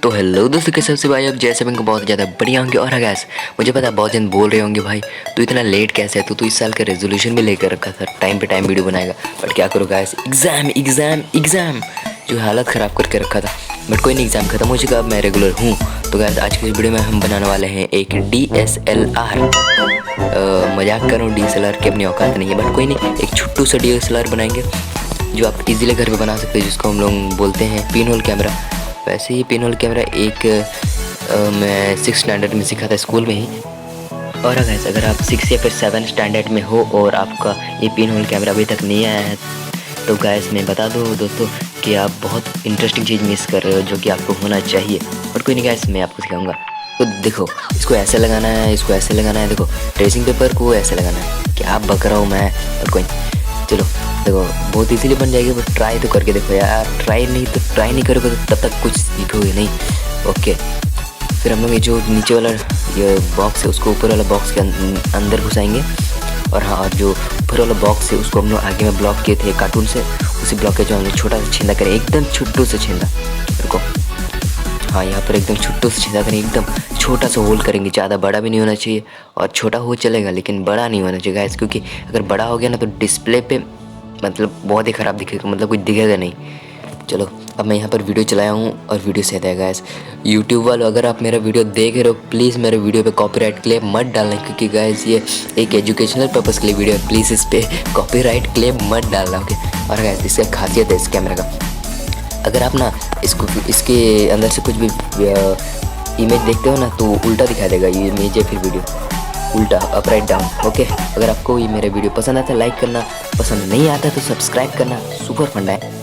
तो हेलो दोस्तों, कैसे सबसे भाई। अब जैसे मैं बहुत ज़्यादा बढ़िया होंगे। और गैस मुझे पता है बहुत जन बोल रहे होंगे भाई तू इतना लेट कैसे है, तू इस साल का रेजोल्यूशन भी लेकर रखा था, टाइम पे टाइम वीडियो बनाएगा। बट क्या करो गैस, एग्ज़ाम एग्ज़ाम एग्ज़ाम जो हालत ख़राब करके रखा था। बट कोई नहीं, एग्ज़ाम खत्म हो चुका, अब मैं रेगुलर हूँ। तो गैस आज की वीडियो में हम बनाने वाले हैं एक DSLR। मजाक कर रहा हूँ, DSLR की अपनी औकात नहीं है, बट कोई नहीं, एक छुट्टू सा DSLR बनाएंगे जो आप इजीली घर पे बना सकते हैं, जिसको हम लोग बोलते हैं पिनहोल कैमरा। वैसे ही पिनहोल कैमरा एक मैं 6 स्टैंडर्ड में सीखा था स्कूल में ही। और अगर आप 6 या फिर 7 स्टैंडर्ड में हो और आपका ये पिनहोल कैमरा अभी तक नहीं आया है, तो गैस मैं बता दूँ दोस्तों कि आप बहुत इंटरेस्टिंग चीज़ मिस कर रहे हो जो कि आपको होना चाहिए। और कोई नहीं गैस, मैं आपको सिखाऊंगा। तो देखो, इसको ऐसे लगाना है, इसको ऐसे लगाना है। देखो ट्रेसिंग पेपर को ऐसे लगाना है। क्या आप बक रहा हूँ मैं, और कोई नहीं। चलो देखो, बहुत इजीली बन जाएगी, बट ट्राई तो करके देखो यार। ट्राई नहीं करोगे तो तब तक कुछ सीखोगे नहीं। ओके, फिर हम लोग ये जो नीचे वाला ये बॉक्स है उसको ऊपर वाला बॉक्स के अंदर घुसाएंगे। और हाँ, और जो ऊपर वाला बॉक्स है उसको हम लोग आगे में ब्लॉक किए थे कार्टून से, उसी ब्लॉक के जो हम लोग छोटा सा छेंदा करें, एकदम छोटू सा छेंदा। रुको, हाँ यहाँ पर एकदम छोटू सा छेदा करें, एकदम छोटा सा होल करेंगे। ज़्यादा बड़ा भी नहीं होना चाहिए और छोटा हो चलेगा, लेकिन बड़ा नहीं होना चाहिए गैस, क्योंकि अगर बड़ा हो गया ना तो डिस्प्ले पे मतलब बहुत ही ख़राब दिखेगा, मतलब कुछ दिखेगा नहीं। चलो अब मैं यहाँ पर वीडियो चलाया हूँ और वीडियो से है गैस। यूट्यूब वालों, अगर आप मेरा वीडियो देख रहे हो, प्लीज़ मेरे वीडियो पे कॉपीराइट क्लेम मत डालना, क्योंकि गैस ये एक एजुकेशनल पर्पज़ के लिए वीडियो है। प्लीज़ इस पर कॉपीराइट क्लेम मत डालना, ओके। और गैस इसका खासियत है इस कैमरा का, अगर आप ना इसके अंदर से कुछ भी इमेज देखते हो ना तो उल्टा दिखा देगा ये इमेज है, फिर वीडियो उल्टा, अप राइट डाउन। ओके, अगर आपको ये मेरा वीडियो पसंद आता है लाइक करना, पसंद नहीं आता तो सब्सक्राइब करना। सुपर फंडा है।